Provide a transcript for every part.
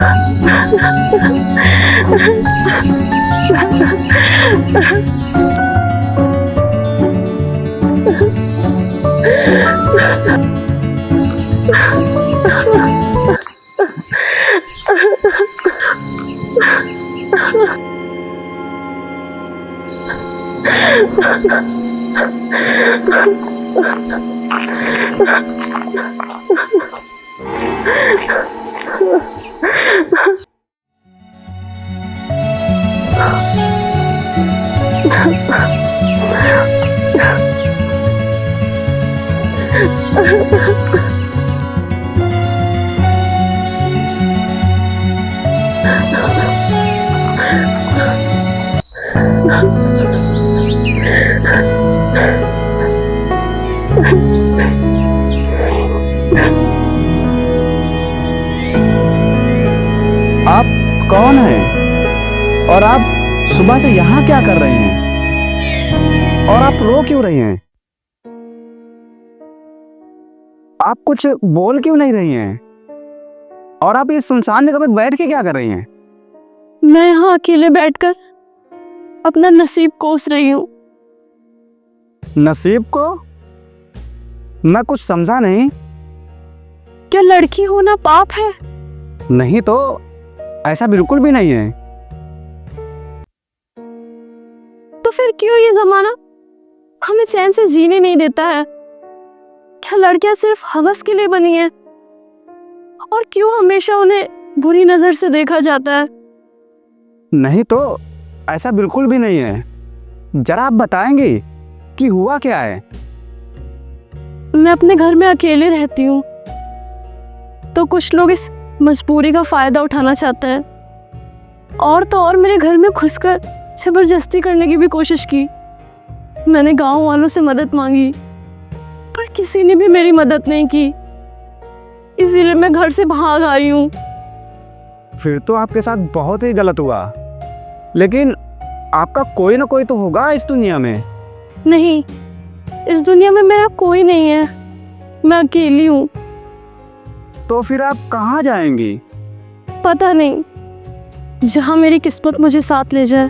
आप कौन हैं? और आप सुबह से यहाँ क्या कर रही हैं? और आप रो क्यों रही हैं? आप कुछ बोल क्यों नहीं रही हैं? और आप इस सुनसान जगह पे बैठ के क्या कर रही हैं? मैं यहाँ अकेले बैठकर अपना नसीब कोस रही हूँ। नसीब को? मैं कुछ समझा नहीं। क्या लड़की होना पाप है? नहीं तो, ऐसा बिल्कुल भी नहीं है। तो फिर क्यों ये जमाना हमें चैन से जीने नहीं देता है? क्या लड़कियां सिर्फ हवस के लिए बनी है? और क्यों हमेशा उन्हें बुरी नजर से देखा जाता है? नहीं तो, ऐसा बिल्कुल भी नहीं है। जरा आप बताएंगे कि हुआ क्या है? मैं अपने घर में अकेले रहती हूँ, तो कुछ लोग इस मजबूरी का फायदा उठाना चाहते हैं। और तो और मेरे घर में घुसकर जबरदस्ती करने की भी कोशिश की। मैंने गांव वालों से मदद मांगी, पर किसी ने भी मेरी मदद नहीं की। इसीलिए मैं घर से भाग आई हूँ। फिर तो आपके साथ बहुत ही गलत हुआ। लेकिन आपका कोई ना कोई तो होगा इस दुनिया में। नहीं, इस दुनिया में मेरा कोई नहीं है। मैं अकेली हूँ। तो फिर आप कहाँ जाएंगी? पता नहीं, जहाँ मेरी किस्मत मुझे साथ ले जाए।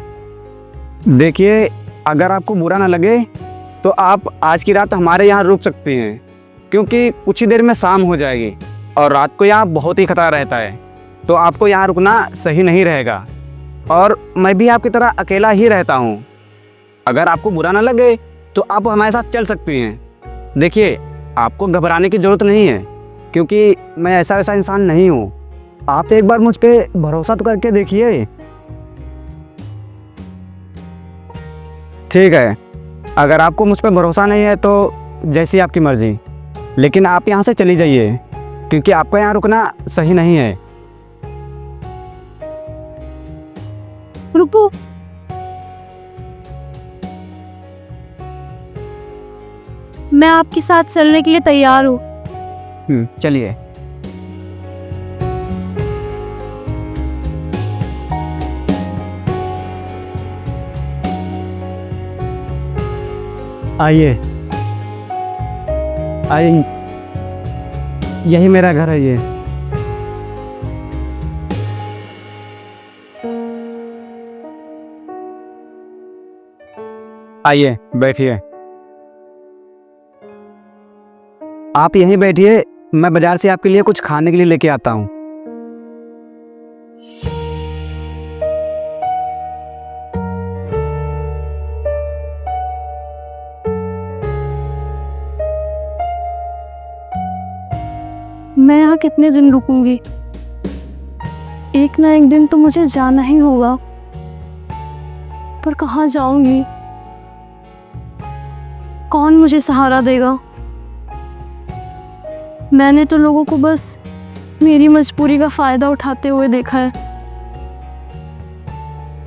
देखिए, अगर आपको बुरा ना लगे तो आप आज की रात हमारे यहाँ रुक सकती हैं, क्योंकि कुछ ही देर में शाम हो जाएगी और रात को यहाँ बहुत ही खतरा रहता है। तो आपको यहाँ रुकना सही नहीं रहेगा। और मैं भी आपकी तरह अकेला ही रहता हूँ। अगर आपको बुरा ना लगे तो आप हमारे साथ चल सकती हैं। देखिए, आपको घबराने की ज़रूरत नहीं है, क्योंकि मैं ऐसा वैसा इंसान नहीं हूँ। आप एक बार मुझ पे भरोसा तो करके देखिए। ठीक है, अगर आपको मुझ पे भरोसा नहीं है तो जैसी आपकी मर्ज़ी, लेकिन आप यहाँ से चली जाइए, क्योंकि आपको यहाँ रुकना सही नहीं है। रुको, मैं आपके साथ चलने के लिए तैयार हूँ। चलिए। आइए आइए, यही मेरा घर है। ये आइए, बैठिए। आप यहीं बैठिए, मैं बाजार से आपके लिए कुछ खाने के लिए लेके आता हूँ। मैं यहाँ कितने दिन रुकूंगी? एक ना एक दिन तो मुझे जाना ही होगा, पर कहाँ जाऊंगी? कौन मुझे सहारा देगा? मैंने तो लोगों को बस मेरी मजबूरी का फायदा उठाते हुए देखा है,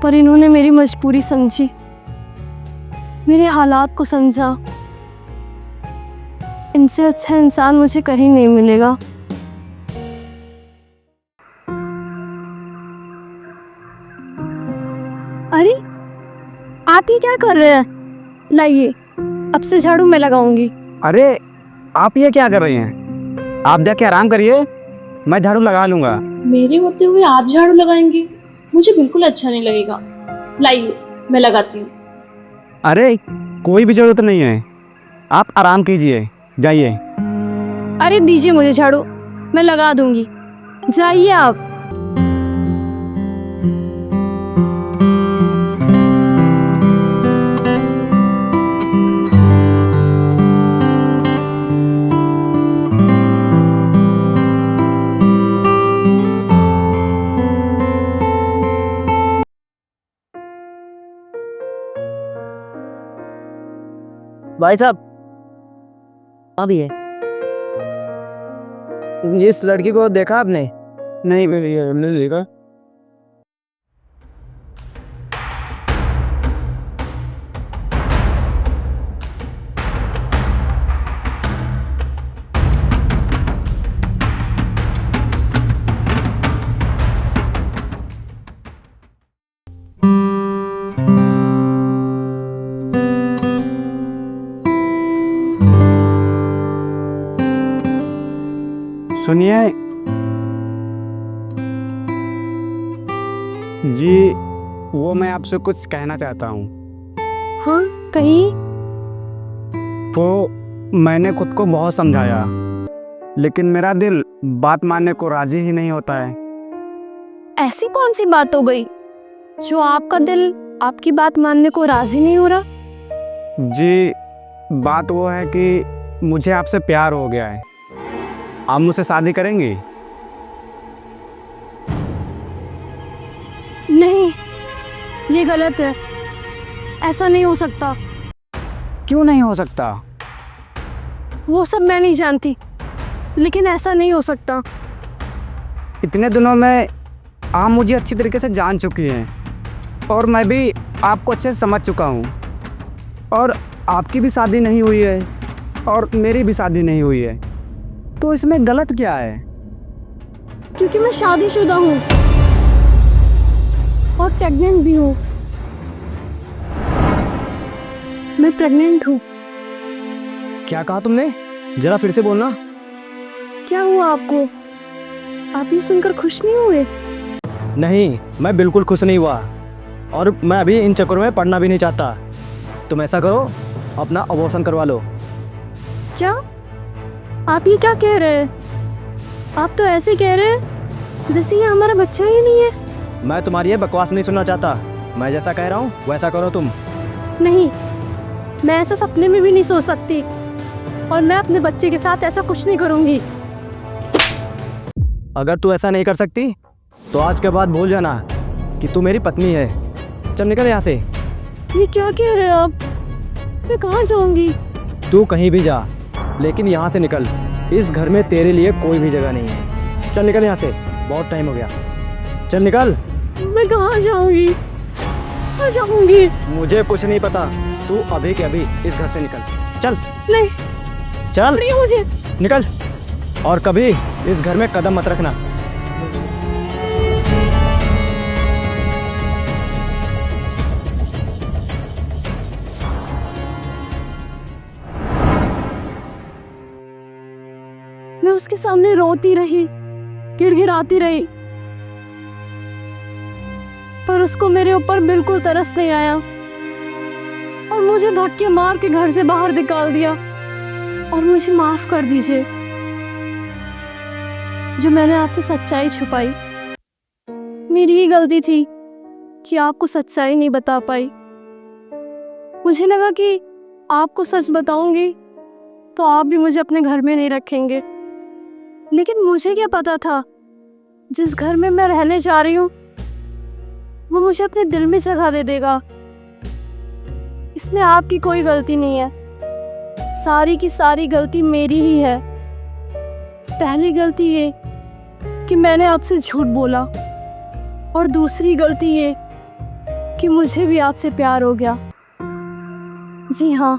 पर इन्होंने मेरी मजबूरी समझी, मेरे हालात को समझा। इनसे अच्छा इंसान मुझे कहीं नहीं मिलेगा। अरे, आप ये क्या कर रहे हैं? लाइए, अब से झाड़ू मैं लगाऊंगी। अरे, आप ये क्या कर रही हैं? आप जाके आराम करिए, मैं झाड़ू लगा लूँगा। मेरे होते हुए आप झाड़ू लगाएंगे? मुझे बिल्कुल अच्छा नहीं लगेगा। लाइए, मैं लगाती हूँ। अरे कोई भी ज़रूरत नहीं है, आप आराम कीजिए, जाइए। अरे दीजिए मुझे झाड़ू, मैं लगा दूंगी, जाइए आप। भाई साहब, अभी है। इस लड़की को देखा आपने? नहीं भैया, हमने देखा। सुनिए जी, वो मैं आपसे कुछ कहना चाहता हूँ। हाँ कहीं। वो मैंने खुद को बहुत समझाया, लेकिन मेरा दिल बात मानने को राजी ही नहीं होता है। ऐसी कौन सी बात हो गई जो आपका दिल आपकी बात मानने को राजी नहीं हो रहा? जी, बात वो है कि मुझे आपसे प्यार हो गया है। आप मुझसे शादी करेंगी? नहीं, ये गलत है, ऐसा नहीं हो सकता। क्यों नहीं हो सकता? वो सब मैं नहीं जानती, लेकिन ऐसा नहीं हो सकता। इतने दिनों में आप मुझे अच्छी तरीके से जान चुकी हैं और मैं भी आपको अच्छे से समझ चुका हूँ, और आपकी भी शादी नहीं हुई है और मेरी भी शादी नहीं हुई है, तो इसमें गलत क्या है? क्योंकि मैं शादीशुदा हूँ और प्रेग्नेंट भी हूँ। मैं प्रेग्नेंट हूँ। क्या कहा तुमने? जरा फिर से बोलना। क्या हुआ आपको? आप ये सुनकर खुश नहीं हुए? नहीं, मैं बिल्कुल खुश नहीं हुआ, और मैं अभी इन चक्करों में पड़ना भी नहीं चाहता। तुम ऐसा करो, अपना अबॉर्शन करवा लो। क्या? आप ये क्या कह रहे हैं? आप तो ऐसे कह रहे हैं जैसे ये हमारा बच्चा ही नहीं है। मैं तुम्हारी ये बकवास नहीं सुनना चाहता। मैं जैसा कह रहा हूँ वैसा करो तुम। नहीं, मैं ऐसा सपने में भी नहीं सोच सकती, और मैं अपने बच्चे के साथ ऐसा कुछ नहीं करूँगी। अगर तू ऐसा नहीं कर सकती तो आज के बाद भूल जाना कि तू मेरी पत्नी है। चल निकल यहाँ से। ये क्या कह रहे हैं आप? मैं कहाँ जाऊँगी? तू कहीं भी जा, लेकिन यहाँ से निकल। इस घर में तेरे लिए कोई भी जगह नहीं है। चल निकल यहाँ से, बहुत टाइम हो गया। चल निकल। मैं कहाँ जाऊँगी? कहाँ जाऊँगी? मुझे कुछ नहीं पता, तू अभी के अभी इस घर से निकल। चल नहीं, चल नहीं मुझे। निकल, और कभी इस घर में कदम मत रखना। मैं उसके सामने रोती रही, गिड़गिड़ाती रही, पर उसको मेरे ऊपर बिल्कुल तरस नहीं आया और मुझे धक्के मार के घर से बाहर निकाल दिया। और मुझे माफ कर दीजिए जो मैंने आपसे सच्चाई छुपाई। मेरी ही गलती थी कि आपको सच्चाई नहीं बता पाई। मुझे लगा कि आपको सच बताऊंगी तो आप भी मुझे अपने घर में नहीं रखेंगे, लेकिन मुझे क्या पता था जिस घर में मैं रहने जा रही हूँ वो मुझे अपने दिल में जगह दे देगा। इसमें आपकी कोई गलती नहीं है, सारी की सारी गलती मेरी ही है। पहली गलती ये कि मैंने आपसे झूठ बोला, और दूसरी गलती ये कि मुझे भी आपसे प्यार हो गया। जी हाँ,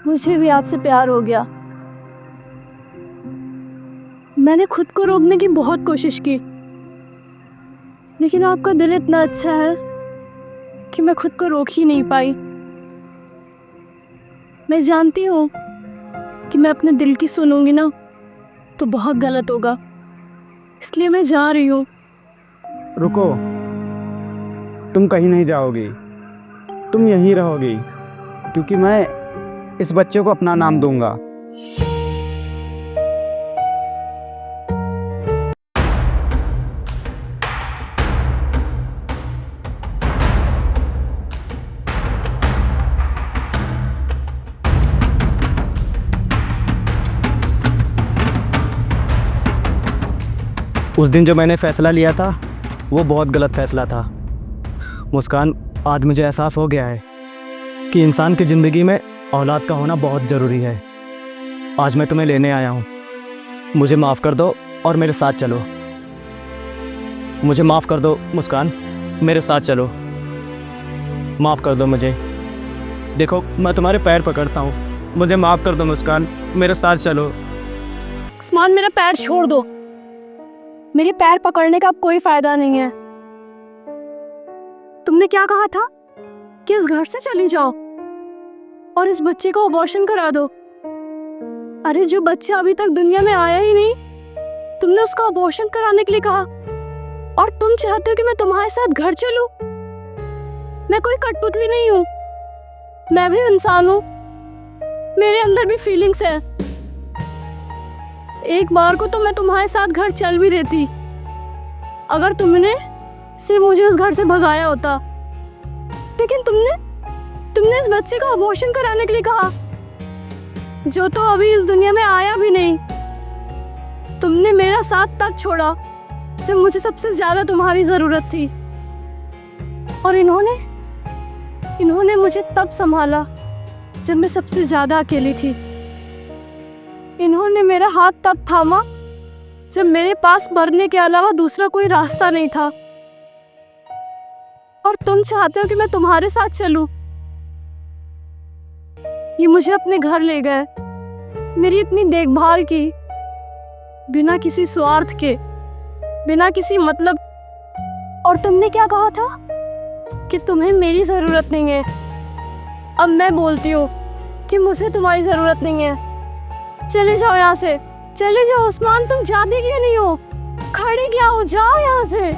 मुझे भी आपसे प्यार हो गया। मैंने खुद को रोकने की बहुत कोशिश की, लेकिन आपका दिल इतना अच्छा है कि मैं खुद को रोक ही नहीं पाई। मैं जानती हूँ कि मैं अपने दिल की सुनूंगी ना तो बहुत गलत होगा, इसलिए मैं जा रही हूँ। रुको, तुम कहीं नहीं जाओगी, तुम यहीं रहोगी, क्योंकि मैं इस बच्चे को अपना नाम दूंगा। उस दिन जो मैंने फ़ैसला लिया था वो बहुत गलत फ़ैसला था। मुस्कान, आज मुझे एहसास हो गया है कि इंसान की ज़िंदगी में औलाद का होना बहुत ज़रूरी है। आज मैं तुम्हें लेने आया हूँ, मुझे माफ़ कर दो और मेरे साथ चलो। मुझे माफ़ कर दो मुस्कान, मेरे साथ चलो, माफ़ कर दो मुझे। देखो, मैं तुम्हारे पैर पकड़ता हूँ, मुझे माफ़ कर दो मुस्कान, मेरे साथ चलो। उस्मान, मेरा पैर छोड़ दो। मेरे पैर पकड़ने का अब कोई फायदा नहीं है। तुमने क्या कहा था कि इस घर से चली जाओ और इस बच्चे को अबॉर्शन करा दो। अरे, जो बच्चा अभी तक दुनिया में आया ही नहीं, तुमने उसका अबॉर्शन कराने के लिए कहा, और तुम चाहते हो कि मैं तुम्हारे साथ घर चलूं? मैं कोई कठपुतली नहीं हूं, मैं भी इंसान हूं, मेरे अंदर भी फीलिंग्स है। एक बार को तो मैं तुम्हारे साथ घर चल भी देती, अगर तुमने सिर्फ मुझे उस घर से भगाया होता। लेकिन तुमने इस बच्चे का अबॉर्शन कराने के लिए कहा, जो तो अभी इस दुनिया में आया भी नहीं। तुमने मेरा साथ तब छोड़ा जब मुझे सबसे ज्यादा तुम्हारी जरूरत थी, और इन्होंने मुझे तब संभाला जब मैं सबसे ज्यादा अकेली थी। इन्होंने मेरा हाथ तब थामा जब मेरे पास मरने के अलावा दूसरा कोई रास्ता नहीं था। और तुम चाहते हो कि मैं तुम्हारे साथ चलूं। ये मुझे अपने घर ले गए, मेरी इतनी देखभाल की, बिना किसी स्वार्थ के, बिना किसी मतलब। और तुमने क्या कहा था कि तुम्हें मेरी ज़रूरत नहीं है। अब मैं बोलती हूँ कि मुझे तुम्हारी ज़रूरत नहीं है। चले जाओ यहाँ से, चले जाओ उस्मान, तुम जाते क्यों नहीं हो? खड़े क्या हो, जाओ यहाँ से,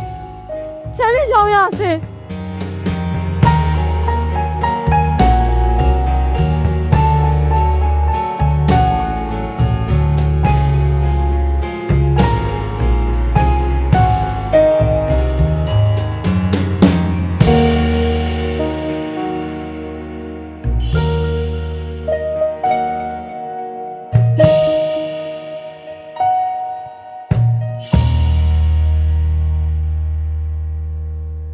चले जाओ यहाँ से।